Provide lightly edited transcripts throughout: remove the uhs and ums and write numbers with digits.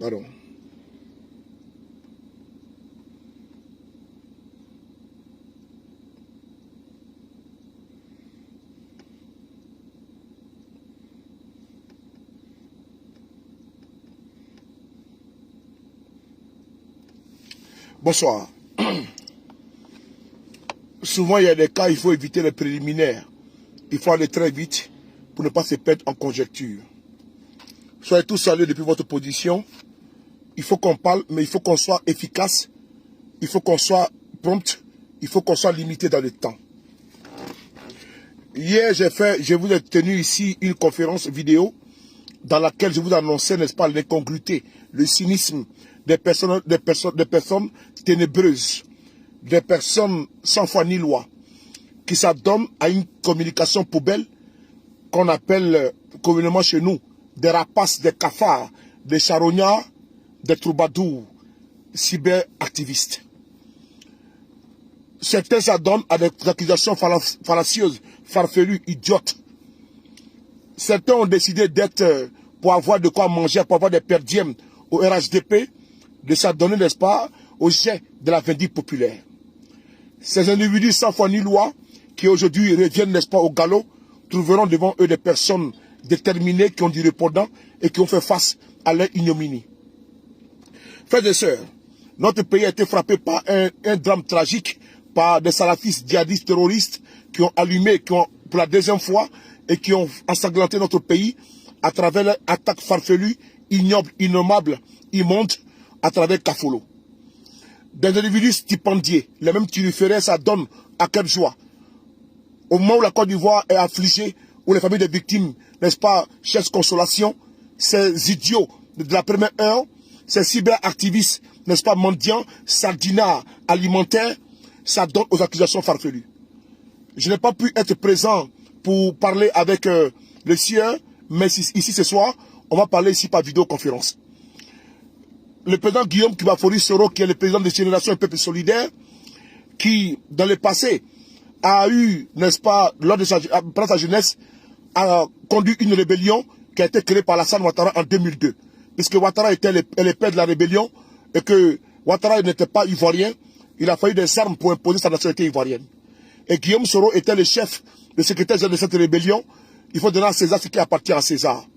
Pardon. Bonsoir. Souvent, il y a des cas, il faut éviter les préliminaires. Il faut aller très vite pour ne pas se perdre en conjecture. Soyez tous salués depuis votre position. Il faut qu'on parle, mais il faut qu'on soit efficace. Il faut qu'on soit prompt. Il faut qu'on soit limité dans le temps. Hier, je vous ai tenu ici une conférence vidéo dans laquelle je vous annonçais, n'est-ce pas, l'incongruité, le cynisme des personnes ténébreuses, des personnes sans foi ni loi, qui s'adonnent à une communication poubelle qu'on appelle communément chez nous des rapaces, des cafards, des charognards, des troubadours, cyberactivistes. Certains s'adonnent à des accusations fallacieuses, farfelues, idiotes. Certains ont décidé d'être, pour avoir de quoi manger, pour avoir des perdièmes au RHDP, de s'adonner, n'est-ce pas, au jet de la vindicte populaire. Ces individus sans foi ni loi, qui aujourd'hui reviennent, n'est-ce pas, au galop, trouveront devant eux des personnes déterminées qui ont du répondant et qui ont fait face à leur ignominie. Frères et sœurs, notre pays a été frappé par un drame tragique, par des salafistes, djihadistes, terroristes qui ont allumé, qui ont, pour la deuxième fois, et qui ont ensanglanté notre pays à travers leur attaque farfelue, ignoble, innommable, immonde, à travers Kafolo. Des individus stipendiés, les mêmes turiféraires, ça donne à quelle joie. Au moment où la Côte d'Ivoire est affligée, où les familles des victimes, n'est-ce pas, cherchent consolation, ces idiots de la première heure, ces cyberactivistes, n'est-ce pas, mendiants, sardinards, alimentaires, ça donne aux accusations farfelues. Je n'ai pas pu être présent pour parler avec le sieur, mais ici ce soir, on va parler ici par vidéoconférence. Le président Guillaume Kibafori Soro, qui est le président de Génération et Peuple Solidaire, qui, dans le passé, a eu, n'est-ce pas, lors de sa jeunesse, a conduit une rébellion qui a été créée par Alassane Ouattara en 2002. Puisque Ouattara était le père de la rébellion et que Ouattara n'était pas ivoirien, il a fallu des armes pour imposer sa nationalité ivoirienne. Et Guillaume Soro était le chef, le secrétaire général de cette rébellion. Il faut donner à César ce qui appartient à César.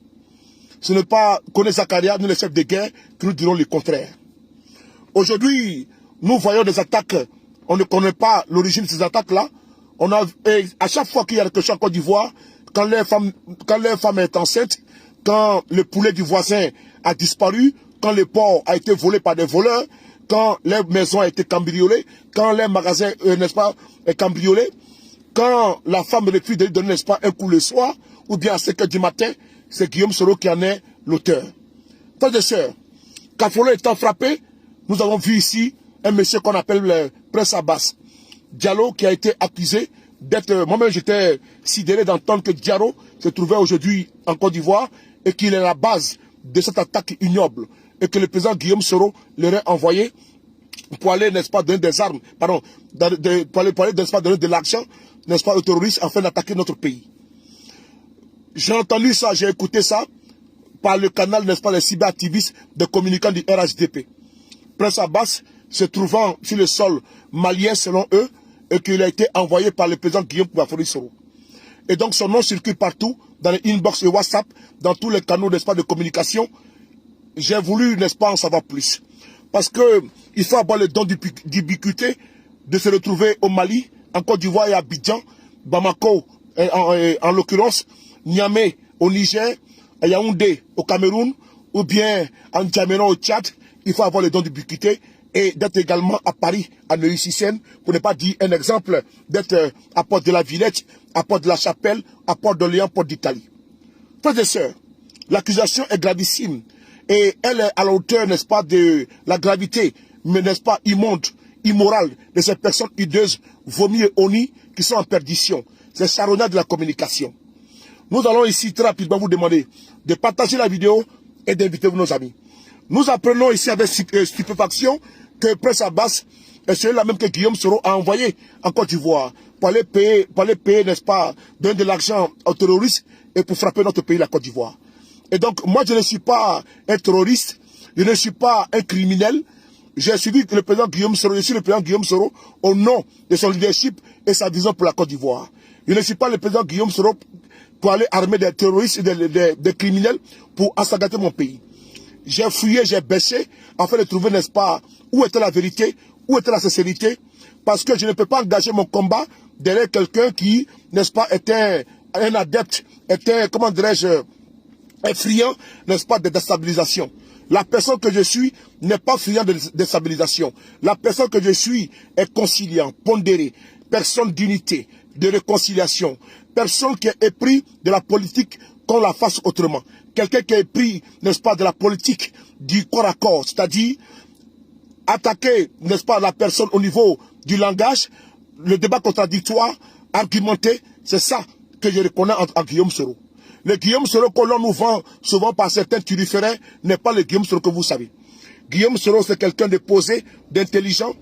Ce n'est pas Koné Zakaria, nous les chefs de guerre, que nous dirons le contraire. Aujourd'hui, nous voyons des attaques, on ne connaît pas l'origine de ces attaques-là. À chaque fois qu'il y a quelque chose en Côte d'Ivoire, quand leur femme est enceinte, quand le poulet du voisin a disparu, quand le porc a été volé par des voleurs, quand leur maison a été cambriolée, quand leur magasin, n'est-ce pas, est cambriolé, quand la femme refuse de lui donner, n'est-ce pas, un coup le soir, ou bien à 5 h du matin, c'est Guillaume Soro qui en est l'auteur. Frères et sœurs, Kafolo étant frappé, nous avons vu ici un monsieur qu'on appelle le Prince Abbas Diallo qui a été accusé d'être... Moi-même, j'étais sidéré d'entendre que Diallo se trouvait aujourd'hui en Côte d'Ivoire et qu'il est la base de cette attaque ignoble et que le président Guillaume Soro l'aurait envoyé pour aller, n'est-ce pas, donner des armes, pardon, pour aller, n'est-ce pas, donner de l'argent, n'est-ce pas, aux terroristes afin d'attaquer notre pays. J'ai entendu ça, j'ai écouté ça par le canal, n'est-ce pas, les cyberactivistes des communicants du RHDP. Prince Abbas se trouvant sur le sol malien selon eux et qu'il a été envoyé par le président Guillaume Kibafori Soro. Et donc son nom circule partout, dans les inbox et WhatsApp, dans tous les canaux, n'est-ce pas, de communication. J'ai voulu, n'est-ce pas, en savoir plus. Parce que il faut avoir le don d'ubiquité de se retrouver au Mali, en Côte d'Ivoire et à Abidjan, Bamako, en l'occurrence, Niamey au Niger, à Yaoundé au Cameroun, ou bien en Djamena au Tchad. Il faut avoir le don d'ubiquité et d'être également à Paris, à Neuilly-sur-Seine, pour ne pas dire un exemple, d'être à Porte de la Villette, à Porte de la Chapelle, à Porte d'Orléans, Porte d'Italie. Frères et sœurs, l'accusation est gravissime et elle est à la hauteur, n'est-ce pas, de la gravité, mais n'est-ce pas, immonde, immorale de ces personnes hideuses, vomies et honnies, qui sont en perdition. C'est charognard de la communication. Nous allons ici très rapidement vous demander de partager la vidéo et d'inviter nos amis. Nous apprenons ici avec stupéfaction que Prince Abbas est celui-là même que Guillaume Soro a envoyé en Côte d'Ivoire pour aller payer, n'est-ce pas, donner de l'argent aux terroristes et pour frapper notre pays, la Côte d'Ivoire. Et donc, moi, je ne suis pas un terroriste, Je ne suis pas un criminel. J'ai suivi le président Guillaume Soro. Je suis le président Guillaume Soro au nom de son leadership et sa vision pour la Côte d'Ivoire. Je ne suis pas le président Guillaume Soro pour aller armer des terroristes et des criminels pour assagater mon pays. J'ai fouillé, j'ai baissé, afin de trouver, n'est-ce pas, où était la vérité, où était la sincérité, parce que je ne peux pas engager mon combat derrière quelqu'un qui, n'est-ce pas, était un adepte, était, comment dirais-je, un friand, n'est-ce pas, de déstabilisation. La personne que je suis n'est pas friand de déstabilisation. La personne que je suis est conciliant, pondéré, personne d'unité, de réconciliation, personne qui est épris de la politique qu'on la fasse autrement. Quelqu'un qui est épris, n'est-ce pas, de la politique du corps à corps, c'est-à-dire attaquer, n'est-ce pas, la personne au niveau du langage, le débat contradictoire, argumenté, c'est ça que je reconnais en Guillaume Soro. Le Guillaume Soro que l'on nous vend souvent par certains turiféraires n'est pas le Guillaume Soro que vous savez. Guillaume Soro, c'est quelqu'un de posé, d'intelligent,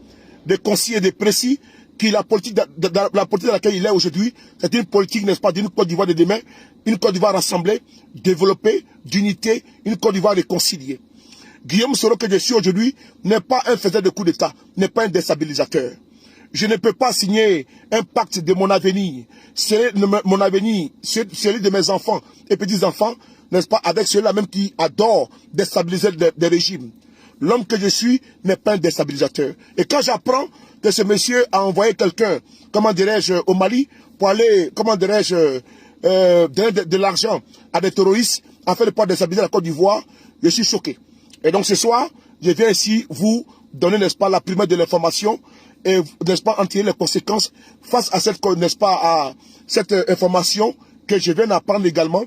de concis et de précis, qui la politique dans laquelle il est aujourd'hui, c'est une politique, n'est-ce pas, d'une Côte d'Ivoire de demain, une Côte d'Ivoire rassemblée, développée, d'unité, une Côte d'Ivoire réconciliée. Guillaume Soro que je suis aujourd'hui n'est pas un faiseur de coups d'État, n'est pas un déstabilisateur. Je ne peux pas signer un pacte de mon avenir, mon avenir, celui de mes enfants et petits-enfants, n'est-ce pas, avec ceux-là même qui adorent déstabiliser des régimes. L'homme que je suis n'est pas un déstabilisateur. Et quand j'apprends que ce monsieur a envoyé quelqu'un, comment dirais-je, au Mali, pour aller, comment dirais-je, donner de l'argent à des terroristes, afin de pouvoir déstabiliser la Côte d'Ivoire, je suis choqué. Et donc ce soir, je viens ici vous donner, n'est-ce pas, la primeur de l'information, et, n'est-ce pas, en tirer les conséquences face à cette, n'est-ce pas, à cette information que je viens d'apprendre également,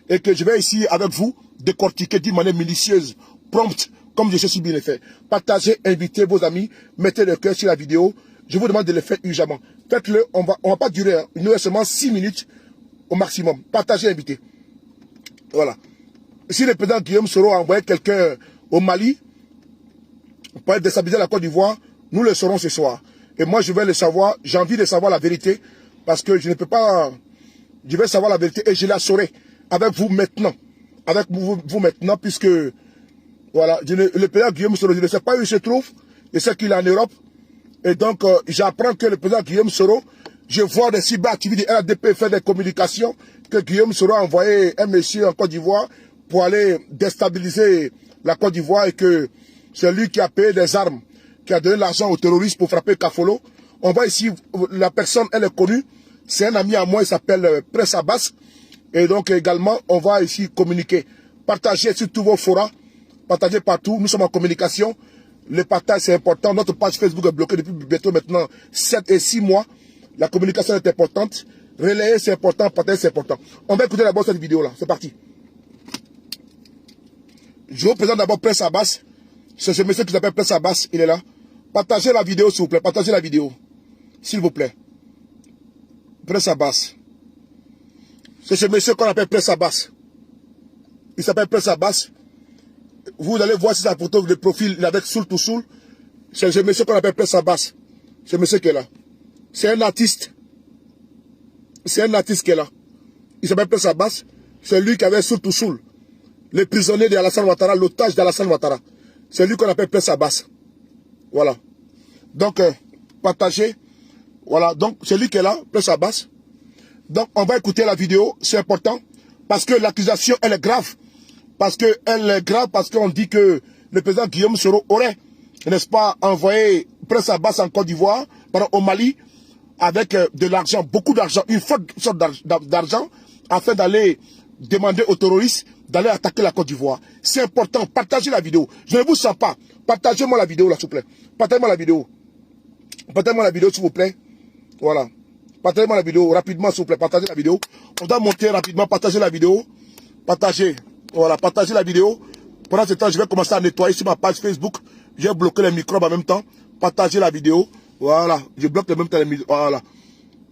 et que je vais ici, avec vous, décortiquer d'une manière minutieuse, prompte, comme je sais si bien le faire. Partagez, invitez vos amis, mettez le cœur sur la vidéo. Je vous demande de le faire urgemment. Faites-le, on va pas durer, hein. Il nous reste seulement 6 minutes au maximum. Partagez, invitez. Voilà. Si le président Guillaume Soro a envoyé quelqu'un au Mali pour déstabiliser la Côte d'Ivoire, nous le saurons ce soir. Et moi, je vais le savoir, j'ai envie de savoir la vérité, parce que je ne peux pas, je vais savoir la vérité et je la saurai avec vous maintenant. Avec vous maintenant, puisque, voilà, le président Guillaume Soro, je ne sais pas où il se trouve, je sais qu'il est en Europe, et donc j'apprends que le président Guillaume Soro, je vois des cyberactivités, RDP fait des communications, que Guillaume Soro a envoyé un monsieur en Côte d'Ivoire pour aller déstabiliser la Côte d'Ivoire et que c'est lui qui a payé des armes, qui a donné l'argent aux terroristes pour frapper Kafolo. On voit ici, la personne, elle est connue, c'est un ami à moi, il s'appelle Prince Abbas. Et donc également, on va ici communiquer. Partagez sur tous vos forums, partagez partout, nous sommes en communication. Le partage c'est important, notre page Facebook est bloquée depuis bientôt maintenant 7 et 6 mois. La communication est importante, relayer c'est important, partager c'est important. On va écouter d'abord cette vidéo là, c'est parti. Je vous présente d'abord Prince Abbas. C'est ce monsieur qui s'appelle Prince Abbas, il est là. Partagez la vidéo s'il vous plaît, partagez la vidéo. S'il vous plaît. Prince Abbas. C'est ce monsieur qu'on appelle Prince Abbas. Il s'appelle Prince Abbas. Vous allez voir si sa photo de profil avec Soul to Soul. C'est ce monsieur qu'on appelle Prince Abbas. Ce monsieur qui est là. C'est un artiste. C'est un artiste qui est là. Il s'appelle Prince Abbas. C'est lui qui avait Soul to Soul. Le prisonnier d'Alassane Ouattara, l'otage d'Alassane Ouattara. C'est lui qu'on appelle Prince Abbas. Voilà. Donc, partagez. Voilà. Donc, c'est lui qui est là, Prince Abbas. Donc, on va écouter la vidéo. C'est important. Parce que l'accusation, elle est grave. Parce qu'elle est grave, parce qu'on dit que le président Guillaume Soro aurait, n'est-ce pas, envoyé Prince Abbas en Côte d'Ivoire, au Mali, avec de l'argent, beaucoup d'argent, une forte sorte d'argent, afin d'aller demander aux terroristes d'aller attaquer la Côte d'Ivoire. C'est important. Partagez la vidéo. Je ne vous sens pas. Partagez-moi la vidéo, là, s'il vous plaît. Partagez-moi la vidéo. Partagez-moi la vidéo, s'il vous plaît. Voilà. Partagez-moi la vidéo rapidement, s'il vous plaît. Partagez la vidéo. On doit monter rapidement. Partagez la vidéo. Partagez. Voilà. Partagez la vidéo. Pendant ce temps, je vais commencer à nettoyer sur ma page Facebook. J'ai bloqué les microbes en même temps. Partagez la vidéo. Voilà. Je bloque en même temps les microbes. Voilà.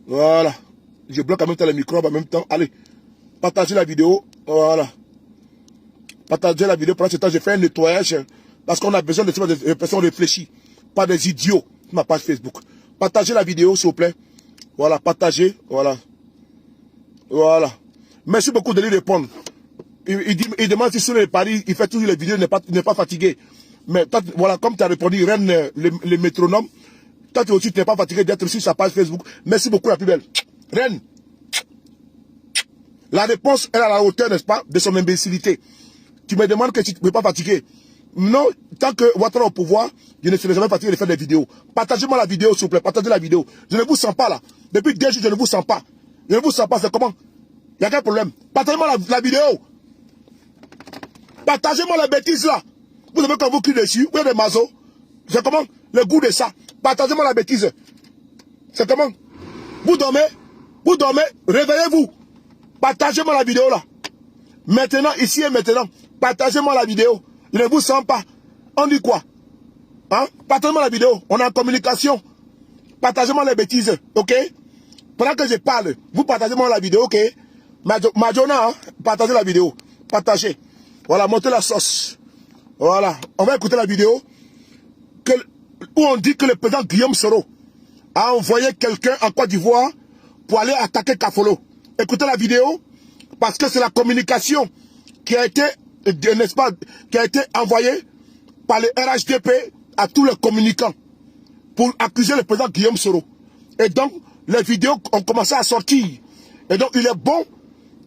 Voilà. Je bloque en même temps les microbes en même temps. Allez. Partagez la vidéo. Voilà. Partagez la vidéo. Pendant ce temps, je fais un nettoyage. Parce qu'on a besoin de personnes réfléchies. Pas des idiots. Sur ma page Facebook. Partagez la vidéo, s'il vous plaît. Voilà. Partagez. Voilà. Voilà. Merci beaucoup de lui répondre. il demande si sur les paris, il fait toujours les vidéos, il n'est pas fatigué. Mais toi, voilà, comme tu as répondu, Reine, le métronome, toi aussi, tu n'es pas fatigué d'être sur sa page Facebook. Merci beaucoup, la plus belle. Reine, la réponse est à la hauteur, n'est-ce pas, de son imbécilité. Tu me demandes que tu ne es pas fatigué. Non, tant que Ouattara au pouvoir, je ne serai jamais fatigué de faire des vidéos. Partagez-moi la vidéo, s'il vous plaît. Partagez la vidéo. Je ne vous sens pas là. Depuis 2 jours, je ne vous sens pas. Je ne vous sens pas. C'est comment? Il y a quel problème? Partagez-moi la vidéo. Partagez-moi la bêtise là. Vous savez quand vous criez dessus, vous avez des mazos. C'est comment? Le goût de ça. Partagez-moi la bêtise. C'est comment? Vous dormez? Vous dormez? Réveillez-vous. Partagez-moi la vidéo là. Maintenant, ici et maintenant. Partagez-moi la vidéo. Je ne vous sens pas. On dit quoi? Hein? Partagez-moi la vidéo. On est en communication. Partagez-moi les bêtises. Ok? Pendant que je parle, vous partagez-moi la vidéo. Ok? Majona, hein? Partagez la vidéo. Partagez. Voilà, montez la sauce. Voilà. On va écouter la vidéo où on dit que le président Guillaume Soro a envoyé quelqu'un en Côte d'Ivoire pour aller attaquer Kafolo. Écoutez la vidéo parce que c'est la communication qui a été, n'est-ce pas, qui a été envoyée par le RHDP à tous les communicants pour accuser le président Guillaume Soro. Et donc, les vidéos ont commencé à sortir. Et donc, il est bon,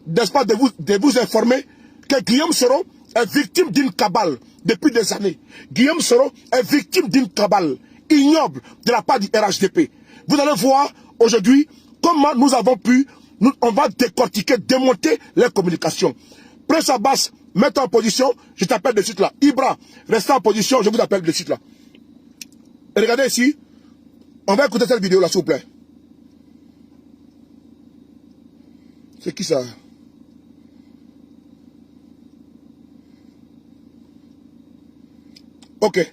n'est-ce pas, de vous informer que Guillaume Soro est victime d'une cabale depuis des années. Guillaume Soro est victime d'une cabale ignoble de la part du RHDP. Vous allez voir aujourd'hui comment nous avons pu, on va décortiquer, démonter les communications. Prince Abbas, mets-toi en position, je t'appelle de suite là. Ibra, restez en position, je vous appelle de suite là. Et regardez ici, on va écouter cette vidéo là s'il vous plaît. C'est qui ça? Ok.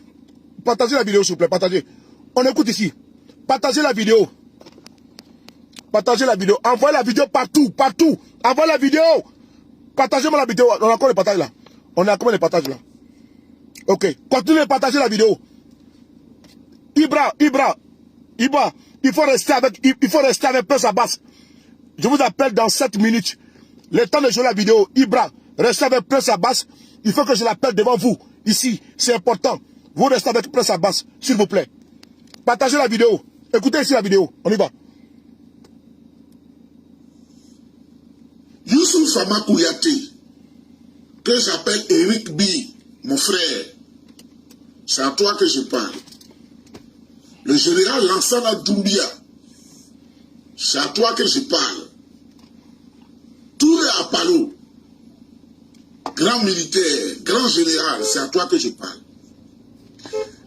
Partagez la vidéo, s'il vous plaît. Partagez. On écoute ici. Partagez la vidéo. Partagez la vidéo. Envoyez la vidéo partout. Partout. Envoyez la vidéo. Partagez-moi la vidéo. On a encore les partages là. On a combien de partages là? Ok. Continuez de partager la vidéo. Ibra. Il faut rester avec Prince Abbas. Je vous appelle dans 7 minutes. Le temps de jouer la vidéo. Ibra, restez avec Prince Abbas. Il faut que je l'appelle devant vous. Ici, c'est important. Vous restez avec Prince Abbas, s'il vous plaît. Partagez la vidéo. Écoutez ici la vidéo. On y va. Youssouf Fama Kouyaté, que j'appelle Eric B, mon frère, c'est à toi que je parle. Le général Lansana Doumbia, c'est à toi que je parle. Touré Apalo, grand militaire, grand général, c'est à toi que je parle.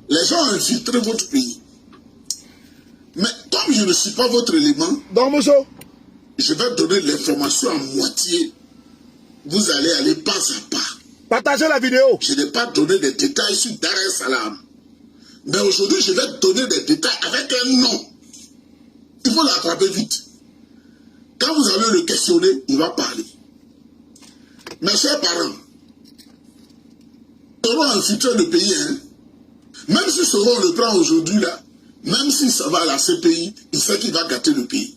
Les gens ont infiltré votre pays. Mais comme je ne suis pas votre élément, je vais donner l'information à moitié. Vous allez aller pas à pas. Partagez la vidéo. Je n'ai pas donné des détails sur Dar es Salaam. Mais aujourd'hui, je vais donner des détails avec un nom. Il faut l'attraper vite. Quand vous allez le questionner, il va parler. Mes chers parents, Soro a infiltré le pays. Hein? Même si Soro le prend aujourd'hui, là, même si ça va à la CPI, il sait qu'il va gâter le pays.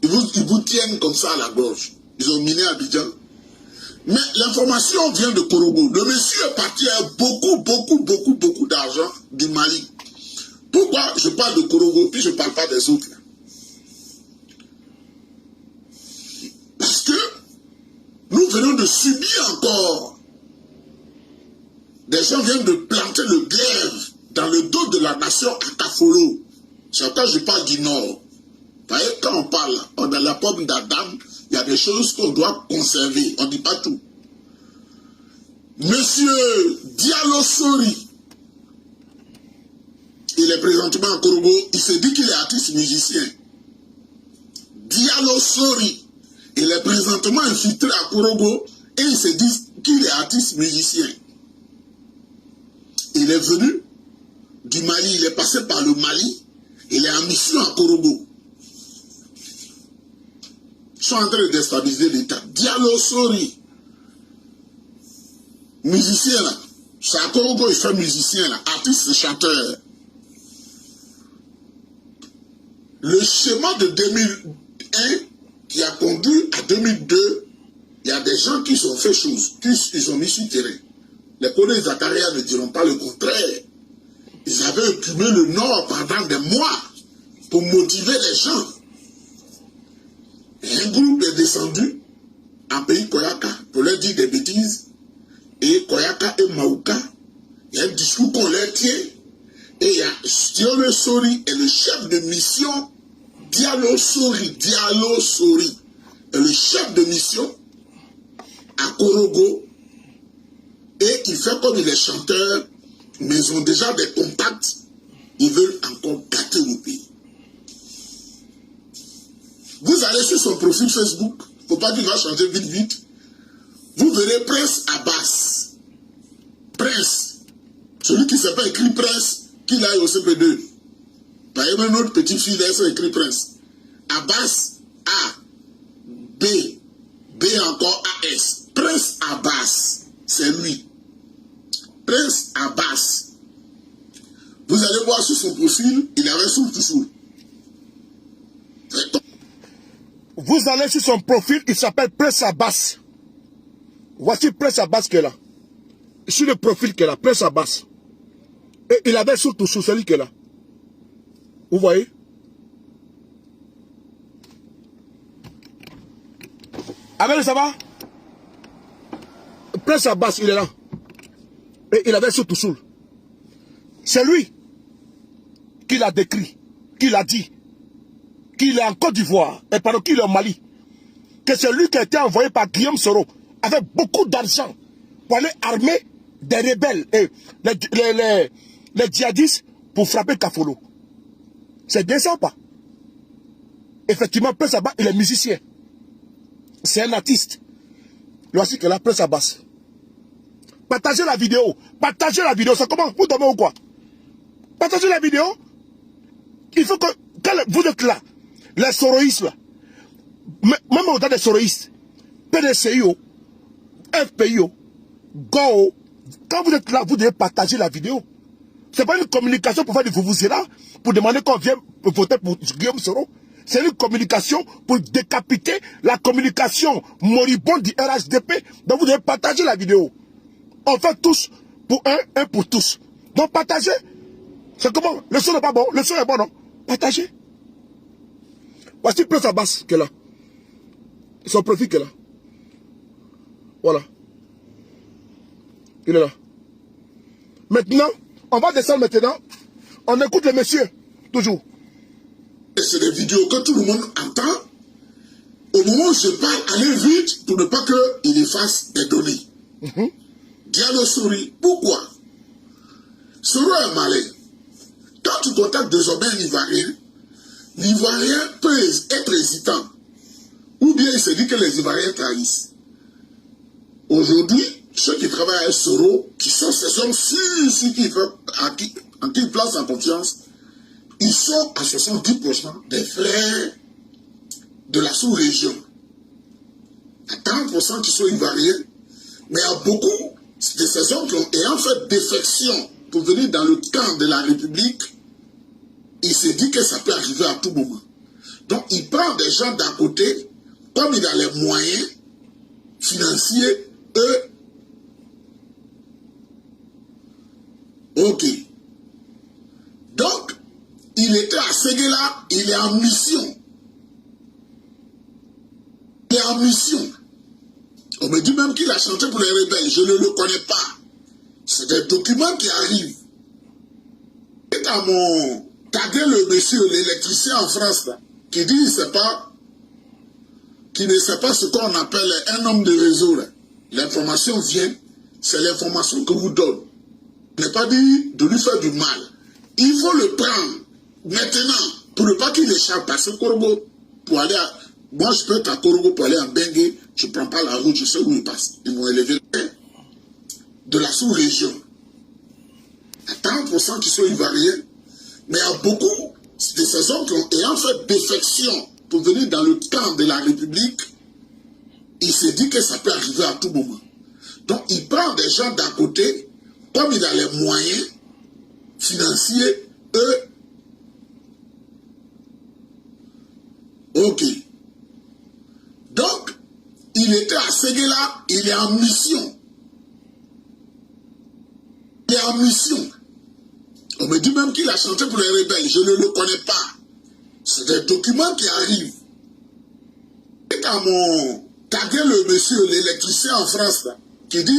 Ils vous tiennent comme ça à la gorge. Ils ont miné Abidjan. Mais l'information vient de Korogo. Le monsieur est parti avec beaucoup d'argent du Mali. Pourquoi je parle de Korogo puis je ne parle pas des autres? Parce que nous venons de subir encore. Des gens viennent de planter le glaive dans le dos de la nation à Kafolo. C'est pourquoi je parle du Nord. Vous voyez, quand on parle, on a la pomme d'Adam, il y a des choses qu'on doit conserver. On ne dit pas tout. Monsieur Diallo Sori, il est présentement en Korogo, il se dit qu'il est artiste musicien. Diallo Sori, il est présentement infiltré à Korogo et il se dit qu'il est artiste musicien. Il est venu du Mali, il est passé par le Mali, il est en mission à Korogo. Ils sont en train de déstabiliser l'État. Diallo Sori, musicien là, c'est à Korogo, il fait musicien là, artiste chanteur. Le schéma de 2001 qui a conduit à 2002 il y a des gens qui ont fait choses, ils ont mis sur le terrain. Les collègues Zakaria ne diront pas le contraire. Ils avaient occupé le Nord pendant des mois pour motiver les gens. Et un groupe est descendu en pays Koyaka pour leur dire des bêtises. Et Koyaka et Maouka, il y a un discours qu'on leur tient. Et il y a Diallo Sori et le chef de mission, Diallo Sori est le chef de mission à Korogo. Et il fait comme il est chanteur, mais ils ont déjà des contacts. Ils veulent encore gâter le pays. Vous allez sur son profil Facebook, il ne faut pas qu'il va changer vite. Vous verrez Prince Abbas. Prince. Celui qui ne s'est pas écrit Prince, qu'il aille au CP2. Par exemple, notre petite fille, là, elle écrit Prince. Abbas, A, B, B encore AS. Prince Abbas, c'est lui. Prince Abbas. Vous allez voir sur son profil, il avait sous toujours. Vous allez sur son profil, il s'appelle Prince Abbas. Voici Prince Abbas qui est là. Sur le profil qui est là, Prince Abbas. Et il avait surtout sous celui qui est là. Vous voyez? Avec ça va? Prince Abbas, il est là. Et il avait surtout sous. C'est lui qui l'a décrit, qui l'a dit, qu'il est en Côte d'Ivoire, et pardon, qu'il est au Mali. Que c'est lui qui a été envoyé par Guillaume Soro avec beaucoup d'argent pour aller armer des rebelles, et les djihadistes pour frapper Kafolo. C'est bien ça ou pas? Effectivement, Prince Abbas, il est musicien. C'est un artiste. Voici que là, Prince Abbas. Partagez la vidéo. Partagez la vidéo. C'est comment? Vous dormez ou quoi? Partagez la vidéo. Il faut que quand vous êtes là, les soroïstes là, même au-delà des soroïstes, PDCIO, FPIO, GO, quand vous êtes là, vous devez partager la vidéo. Ce n'est pas une communication pour faire du vous-vous-là, pour demander qu'on vienne voter pour Guillaume Soro. C'est une communication pour décapiter la communication moribonde du RHDP. Donc vous devez partager la vidéo. On fait tous pour un pour tous. Donc partagez. C'est comment? Le son n'est pas bon. Le son est bon, non? Partagez. Voici Prince Abbas qui est là. Son profil qui est là. Voilà. Il est là. Maintenant, on va descendre maintenant. On écoute le monsieur. Toujours. Et c'est des vidéos que tout le monde entend. Au moment où je parle, allez vite pour ne pas qu'il efface des données. Diallo Sori, pourquoi? Soro est malin. Quand tu contactes désormais un Ivoirien, l'Ivoirien peut être hésitant. Ou bien il se dit que les Ivoiriens trahissent. Aujourd'hui, ceux qui travaillent avec Soro, qui sont ces hommes en qui il place en confiance, ils sont à 70% des frères de la sous-région. À 30% qui sont Ivoiriens, mais il y a beaucoup de ces hommes qui ont ayant fait défection pour venir dans le camp de la République. Il se dit que ça peut arriver à tout moment. Donc il prend des gens d'à côté, comme il a les moyens financiers, eux. Ok. Donc, il était à Séguéla, il est en mission. Il est en mission. On me dit même qu'il a chanté pour les rebelles. Je ne le connais pas. C'est des documents qui arrivent. Et à mon tagué le monsieur, l'électricien en France, là, qui dit qu'il ne sait pas ce qu'on appelle un homme de réseau. L'information vient, c'est l'information que vous donne. Je n'ai pas dit de lui faire du mal. Il faut le prendre maintenant pour ne pas qu'il échappe. Parce que Korogo, pour aller à... Moi, je peux être à Korogo pour aller à Bengue. Je ne prends pas la route, je sais où il passe. Ils vont élever de la sous-région. À 30% qui sont Ivoiriens. Mais il y a beaucoup de ces hommes qui ont ayant fait défection pour venir dans le camp de la République. Il se dit que ça peut arriver à tout moment. Donc, il prend des gens d'à côté, comme il a les moyens financiers, eux. Ok. Donc, il il était à Séguéla, il est en mission. Il est en mission. On me dit même qu'il a chanté pour les rebelles. Je ne le connais pas. C'est des documents qui arrivent. Et quand mon tagué le monsieur, l'électricien en France, là, qui dit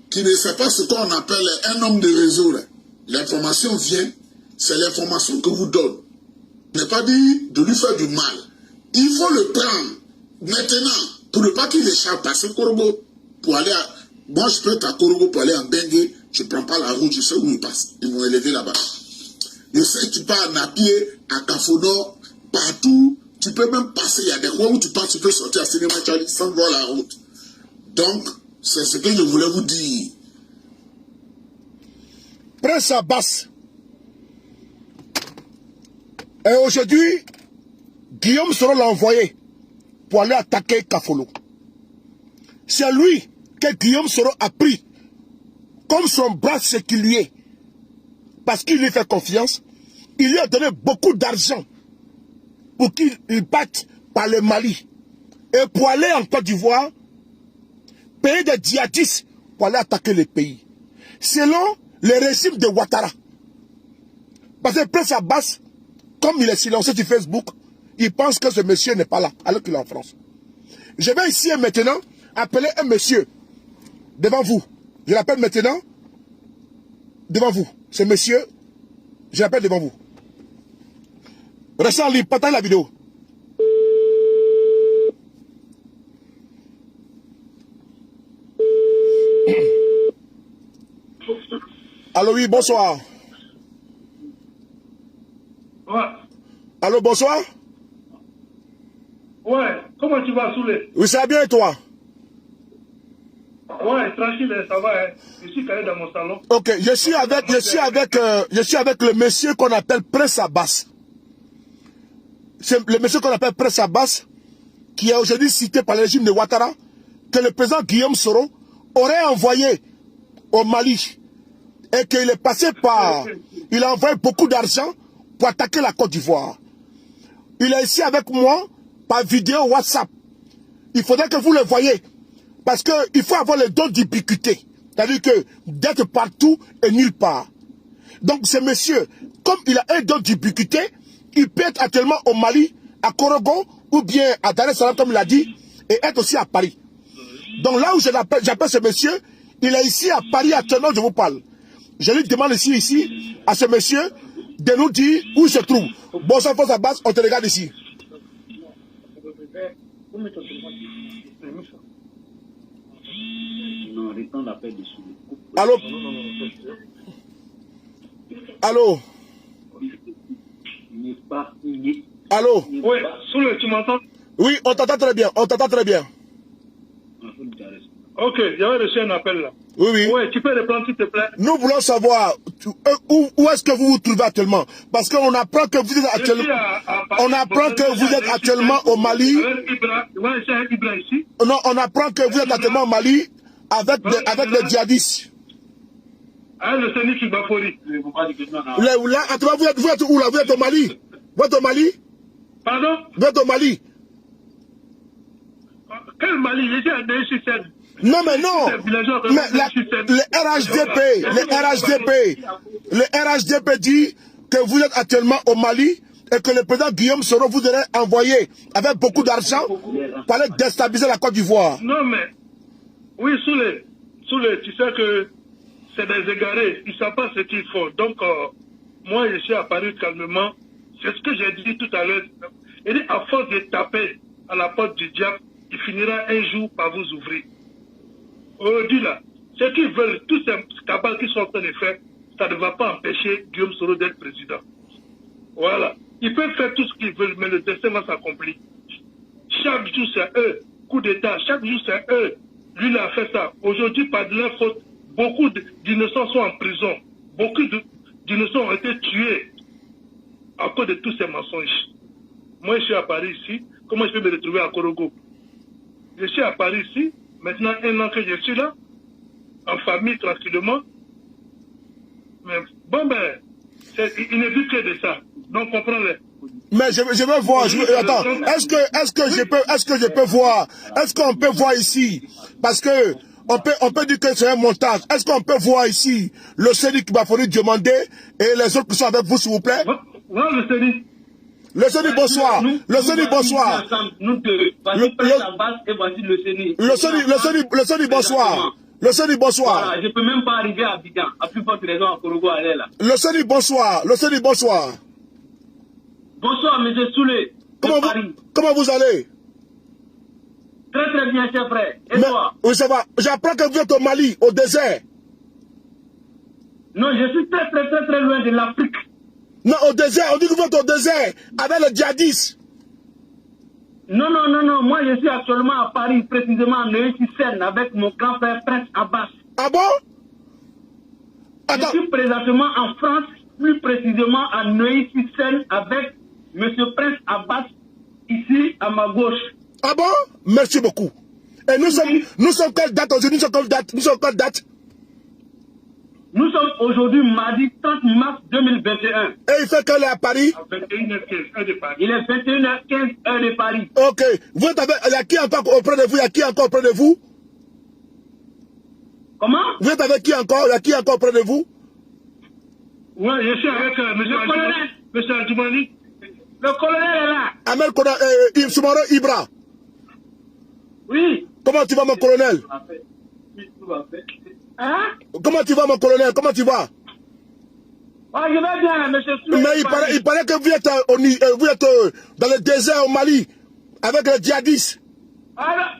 qu'il ne sait pas ce qu'on appelle un homme de réseau. L'information vient, c'est l'information que vous donne. Je n'ai pas dit de lui faire du mal. Il faut le prendre maintenant pour ne pas qu'il échappe à ce Korogo pour aller à... Moi, je peux être à Korogo pour aller en Bengue. Je ne prends pas la route, je sais où ils passent. Ils m'ont élevé là-bas. Je sais que tu pars à pied, à Kafono, partout. Tu peux même passer. Il y a des coins où tu passes, tu peux sortir à Cinéma Charlie sans voir la route. Donc, c'est ce que je voulais vous dire. Prince Abbas. Et aujourd'hui, Guillaume Soro l'a envoyé pour aller attaquer Kafolo. C'est lui que Guillaume Soro a pris comme son bras ce qui lui est. Parce qu'il lui fait confiance. Il lui a donné beaucoup d'argent pour qu'il batte par le Mali. Et pour aller en Côte d'Ivoire, payer des djihadistes pour aller attaquer le pays. Selon le régime de Ouattara. Parce que Prince Abbas, comme il est silencieux sur Facebook, il pense que ce monsieur n'est pas là, alors qu'il est en France. Je vais ici et maintenant appeler un monsieur devant vous. Je l'appelle maintenant devant vous. Ce monsieur, je l'appelle devant vous. Restez en ligne, partagez la vidéo. Allô, oui, bonsoir. Ouais. Allô, bonsoir. Ouais, comment tu vas, Soulé? Oui, ça va bien et toi? Ouais, tranquille, ça va. Hein. Je suis calé dans mon salon. Ok, je suis avec le monsieur qu'on appelle Prince Abbas. C'est le monsieur qu'on appelle Prince Abbas, qui est aujourd'hui cité par le régime de Ouattara, que le président Guillaume Soro aurait envoyé au Mali. Et qu'il est passé par... Il a envoyé beaucoup d'argent pour attaquer la Côte d'Ivoire. Il est ici avec moi par vidéo WhatsApp. Il faudrait que vous le voyez. Parce qu'il faut avoir le don d'ubiquité. C'est-à-dire que d'être partout et nulle part. Donc ce monsieur, comme il a un don d'ubiquité, il peut être actuellement au Mali, à Korogo, ou bien à Dar es Salaam, comme il a dit, et être aussi à Paris. Donc là où j'appelle ce monsieur, il est ici à Paris actuellement, je vous parle. Je lui demande ici, à ce monsieur, de nous dire où il se trouve. Bonsoir, Prince Abbas, on te regarde ici. Allô? Allô? Allô? Oui, Soulé, tu m'entends? Oui, on t'entend très bien, on t'entend très bien. Ok, j'avais reçu un appel là. Oui, oui. Oui, tu peux reprendre s'il te plaît. Nous voulons savoir où est-ce que vous vous trouvez actuellement. Parce qu'on apprend que vous êtes actuellement... On apprend que vous êtes actuellement au Mali. Non, on apprend que vous êtes actuellement au Mali avec les djihadistes. Le Séni Kibafori. Vous êtes où là? Vous êtes au Mali? Vous êtes au Mali? Pardon? Vous êtes au Mali? Quel Mali? J'étais à DHCN. Non, mais non. Mais le RHDP dit que vous êtes actuellement au Mali et que le président Guillaume Soro vous aurait envoyé avec beaucoup d'argent pour aller déstabiliser la Côte d'Ivoire. Non, mais... Oui, Soulé, tu sais que c'est des égarés. Ils ne savent pas ce qu'il faut. Donc, moi, je suis apparu calmement. C'est ce que j'ai dit tout à l'heure. Il dit, à force de taper à la porte du diable, il finira un jour par vous ouvrir. Aujourd'hui, là, ceux qui veulent, tous ces cabales qui sont en train de faire, ça ne va pas empêcher Guillaume Soro d'être président. Voilà. Ils peuvent faire tout ce qu'ils veulent, mais le destin va s'accomplir. Chaque jour, c'est eux. Coup d'État, chaque jour, c'est eux. Lui, il a fait ça. Aujourd'hui, par de leur faute, beaucoup d'innocents sont en prison. Beaucoup d'innocents ont été tués à cause de tous ces mensonges. Moi, je suis à Paris ici. Comment je peux me retrouver à Korogo? Je suis à Paris ici. Maintenant, 1 an que je suis là, en famille, tranquillement. Mais bon, ben, il ne vit que de ça. Donc, comprends-le. Mais je veux voir. Attends, est-ce que je peux voir? Est-ce qu'on peut voir ici? Parce que on peut dire que c'est un montage. Est-ce qu'on peut voir ici le CENI qui m'a fallu demander et les autres qui sont avec vous, s'il vous plaît? Ouais, le CENI. Le CENI, bonsoir. Le CENI, bonsoir. Le CENI, bonsoir. Le CENI, bonsoir. Voilà, je peux même pas arriver à Abidjan. À plus forte raison, à Korogo, elle est là. Le CENI, bonsoir. Le CENI, bonsoir. Bonsoir, M. Soulé. Comment vous allez? Très très bien, cher frère. Et toi? Oui, ça va. J'apprends que vous êtes au Mali, au désert. Non, je suis très très très très loin de l'Afrique. Non, au désert. On dit que vous êtes au désert avec les djihadistes. Non, non, non, non. Moi, je suis actuellement à Paris, précisément à Neuilly-sur-Seine, avec mon grand frère Prince Abbas. Ah bon? Attends. Je suis présentement en France, plus précisément à Neuilly-sur-Seine, avec M. Prince Abbas, ici à ma gauche. Ah bon? Merci beaucoup. Et nous sommes quelle date aujourd'hui? Nous sommes quelle date? Nous sommes aujourd'hui mardi 30 mars 2021. Et il fait quelle heure à Paris? 21h15, heure de Paris. Il est 21h15, heure de Paris. Ok. Vous êtes avec... Il y a qui encore auprès de vous? Il y a qui encore auprès de vous? Comment? Vous êtes avec qui encore? Il y a qui encore auprès de vous? Oui, je suis avec M. Adjoumani. Le colonel est là. Ahmed Soumaro Ibra. Oui. Comment tu vas, mon colonel? Hein? Comment tu vas, mon colonel? Comment tu vas? Ah, je vais bien, monsieur Soulé. Mais il paraît que vous êtes dans le désert au Mali avec les djihadistes. Alors,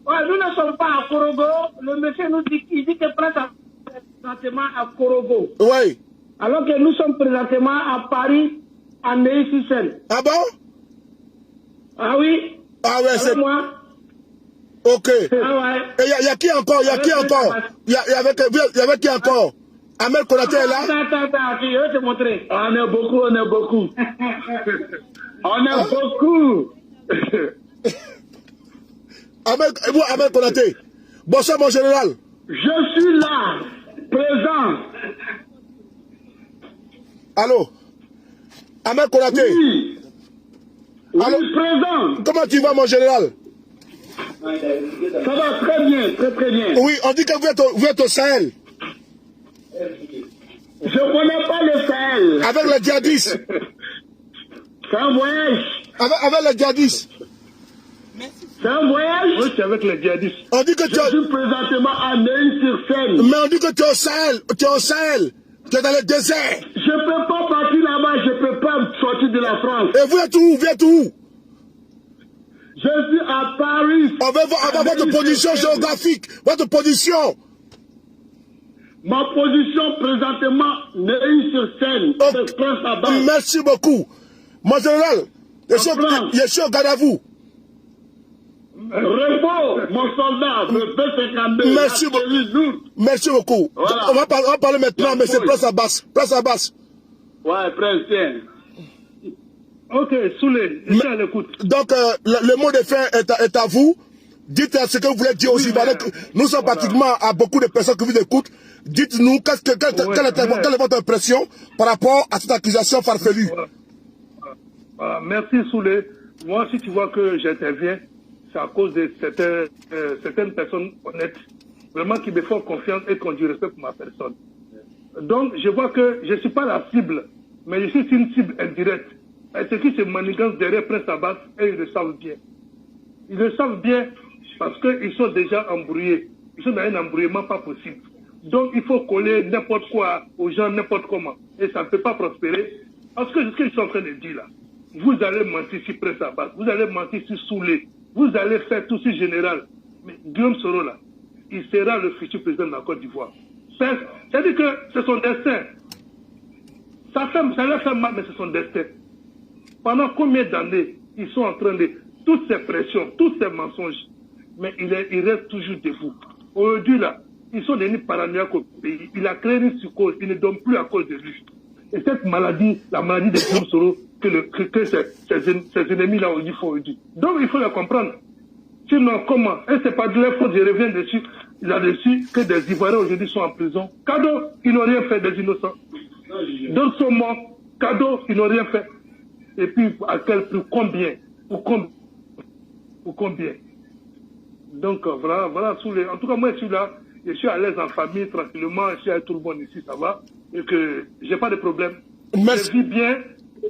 ouais, nous ne sommes pas à Korogo. Le monsieur nous dit qu'il dit que Prince est présentement à Korogo. Oui. Alors que nous sommes présentement à Paris, à Neuilly-sur-Seine. Ah bon? Ah oui? Ah ouais, c'est... moi. Ok. Ah ouais. Et il y a qui encore? Il y a qui encore? Il y avait qui encore? Ahmed Konaté est là? Attends, je vais te montrer. On est beaucoup, on est beaucoup. On est beaucoup. Ahmed Konaté. Bonsoir, mon général. Je suis là, présent. Allô? Ahmed Konaté. Oui. Allô? Oui, présent. Comment tu vas, mon général? Ça va très bien, très très bien. Oui, on dit que vous êtes au Sahel. Je ne connais pas le Sahel. Avec les djihadistes. C'est un voyage. Avec les djihadistes. C'est un voyage. Oui, c'est avec les djihadistes. On dit que Je suis présentement à Neuilly-sur-Seine. Mais on dit que tu es au Sahel. Tu es au Sahel. Tu es dans le désert. Je ne peux pas partir là-bas. Je ne peux pas sortir de la France. Et vous êtes où? Vous êtes où? Je suis à Paris. On va voir votre position géographique. Votre position. Ma position présentement, Neuilly-sur-Seine. Avec Prince Abbas. Merci beaucoup. Mon général, je suis au garde à vous. Rebo, mon soldat, le B-52. Merci beaucoup. Merci beaucoup. Voilà. On va parler maintenant, mais c'est Prince Abbas. Prince Abbas. Ouais, Prince, tiens. Ok, Soulé, je suis à l'écoute. Donc, le mot de fin est à vous. Dites ce que vous voulez dire aussi. Nous sommes pratiquement à beaucoup de personnes qui vous écoutent. Dites-nous quelle est votre impression par rapport à cette accusation farfelue. Merci, Soulé. Moi, si tu vois que j'interviens, c'est à cause de certaines personnes honnêtes, vraiment qui me font confiance et qui ont du respect pour ma personne. Donc, je vois que je ne suis pas la cible, mais je suis une cible indirecte. Et ceux qui se manigancent derrière Prince Abbas, et ils le savent bien. Ils le savent bien parce qu'ils sont déjà embrouillés. Ils sont dans un embrouillement pas possible. Donc, il faut coller n'importe quoi aux gens, n'importe comment. Et ça ne peut pas prospérer. Parce que ce qu'ils sont en train de dire là, vous allez mentir sur Prince Abbas, vous allez mentir sur Soulé, vous allez faire tout sur Général. Mais Guillaume Soro là, il sera le futur président de la Côte d'Ivoire. C'est-à-dire que c'est son destin. Ça leur fait mal, mais c'est son destin. Pendant combien d'années ils sont en train de... Toutes ces pressions, tous ces mensonges, mais il reste toujours debout. Aujourd'hui là, ils sont devenus paranoïaques au pays. Il a créé une psychose, il ne donne plus à cause de lui. Et cette maladie, la maladie de Guillaume Soro, que ces ennemis-là ont dit font aujourd'hui. Donc il faut le comprendre. Sinon, comment? Et c'est pas de leur faute, je reviens dessus, là-dessus, que des Ivoiriens aujourd'hui sont en prison. Cadeau, ils n'ont rien fait des innocents. D'autres sont morts. Cadeau, ils n'ont rien fait. Et puis, à quel prix, combien? Pour combien? Donc, voilà, en tout cas, moi, je suis là, je suis à l'aise en famille, tranquillement, je suis avec tout le monde ici, ça va, et que j'ai pas de problème. Merci. Je vis bien,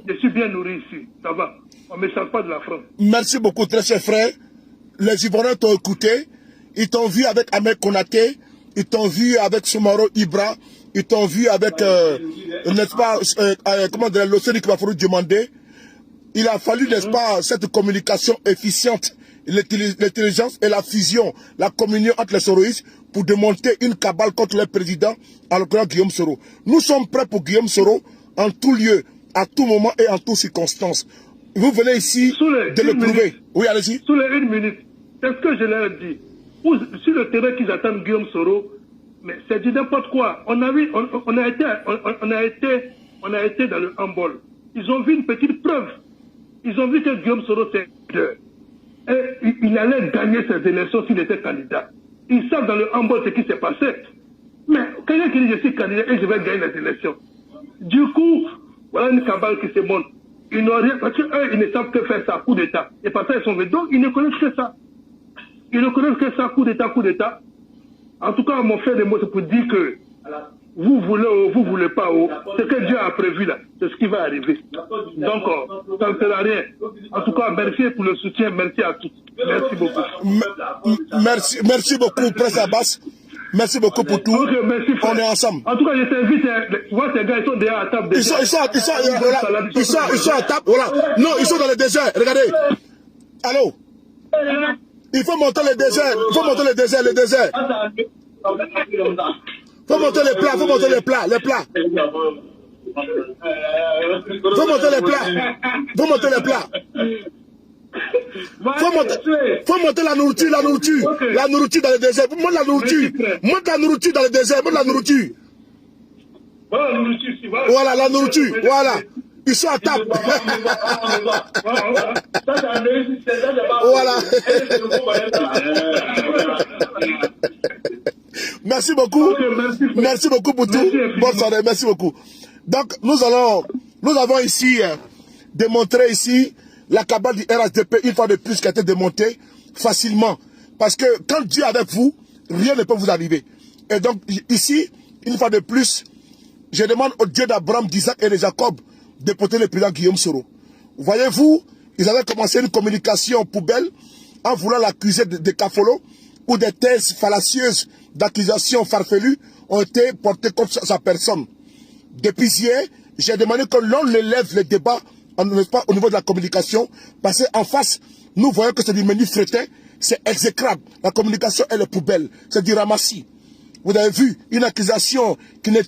je suis bien nourri ici, ça va. On ne me change pas de la France. Merci beaucoup, très cher frère. Les Ivoiriens t'ont écouté, ils t'ont vu avec Ahmed Konaté, ils t'ont vu avec Soumaro Ibra, ils t'ont vu avec, n'est-ce pas, comment dire, l'Océanie qui va falloir demander. Il a fallu, n'est-ce pas, cette communication efficiente, l'intelligence et la fusion, la communion entre les soroïstes pour démonter une cabale contre le président, à l'occurrence Guillaume Soro. Nous sommes prêts pour Guillaume Soro en tout lieu, à tout moment et en toutes circonstances. Vous venez ici de le prouver. Oui, allez-y. Sous les 1 minute, c'est ce que je leur ai dit. Sur le terrain qu'ils attendent Guillaume Soro, mais c'est du n'importe quoi. On a été dans le handball. Ils ont vu une petite preuve. Ils ont vu que Guillaume Soro, il allait gagner ces élections s'il était candidat. Ils savent dans le handball ce qui s'est passé. Mais quelqu'un qui dit je suis candidat et je vais gagner les élections. Du coup, voilà une cabale qui se monte. Ils n'ont rien, parce qu'eux, ils ne savent que faire ça, coup d'État. Et par ça, ils sont venus. Donc, ils ne connaissent que ça. Ils ne connaissent que ça, coup d'État, coup d'État. En tout cas, mon frère de mots, c'est pour dire que vous voulez pas, ce que Dieu a prévu là, c'est ce qui va arriver. Donc, ça ne sert à rien. En tout cas, merci pour le soutien, merci à tous. Merci beaucoup. Merci beaucoup, Prince Abbas. Merci beaucoup pour tout. Okay, merci, on est ensemble. En tout cas, je t'invite. Tu vois, ces gars, ils sont déjà à table. Ils sont à table. Voilà. Non, ils sont dans le désert. Regardez. Allô? Il faut monter le désert. Il faut monter le désert. Faut monter les plats. Faut monter les plats. Faut monter la nourriture. Okay. La nourriture dans le désert. Monte la nourriture. Monte la nourriture dans le désert. Monte la nourriture. Voilà la nourriture. Voilà. Ils sont à table. Voilà. Merci beaucoup. Merci beaucoup pour tout. Bonne soirée. Merci beaucoup. Donc, nous avons ici démontré ici la cabale du RHDP, une fois de plus, qui a été démontée facilement. Parce que quand Dieu est avec vous, rien ne peut vous arriver. Et donc, ici, une fois de plus, je demande au Dieu d'Abraham, d'Isaac et de Jacob de porter le président Guillaume Soro. Voyez-vous, ils avaient commencé une communication poubelle en voulant l'accuser de cafolo, où des thèses fallacieuses d'accusations farfelues ont été portées contre sa personne. Depuis hier, j'ai demandé que l'on élève le débat au niveau de la communication, parce qu'en face, nous voyons que c'est du menu frétin, c'est exécrable. La communication, elle est poubelle, c'est du ramassis. Vous avez vu une accusation qui ne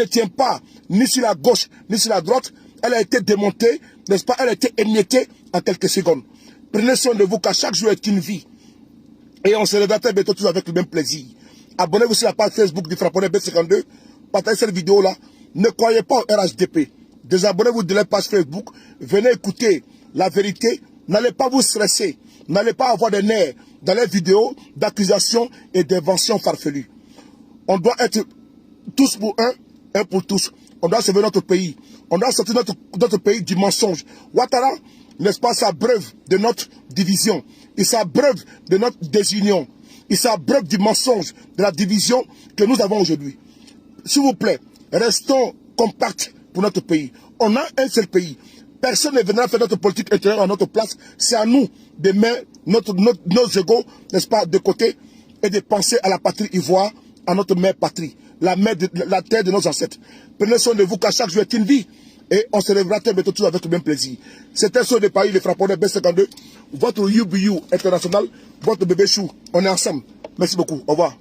tient pas ni sur la gauche ni sur la droite. Elle a été démontée, n'est-ce pas? Elle a été émiettée en quelques secondes. Prenez soin de vous, car chaque jour est une vie. Et on se reverra très bientôt tous avec le même plaisir. Abonnez-vous sur la page Facebook du Frapponnais B52. Partagez cette vidéo-là. Ne croyez pas au RHDP. Désabonnez-vous de la page Facebook. Venez écouter la vérité. N'allez pas vous stresser. N'allez pas avoir des nerfs dans les vidéos d'accusations et d'inventions farfelues. On doit être tous pour un pour tous. On doit sauver notre pays. On doit sortir notre pays du mensonge. Ouattara, n'est-ce pas, s'abreuve de notre division. Il s'abreuve de notre désunion. Il s'abreuve du mensonge, de la division que nous avons aujourd'hui. S'il vous plaît, restons compacts pour notre pays. On a un seul pays. Personne ne viendra faire notre politique intérieure à notre place. C'est à nous de mettre nos égos, n'est-ce pas, de côté et de penser à la patrie ivoire, à notre mère patrie, la terre de nos ancêtres. Prenez soin de vous, car chaque jour est une vie. Et on se lèvera très bientôt tous avec le même plaisir. C'était sur des pays, les Frapponnais B52, votre UBU international, votre bébé chou. On est ensemble. Merci beaucoup. Au revoir.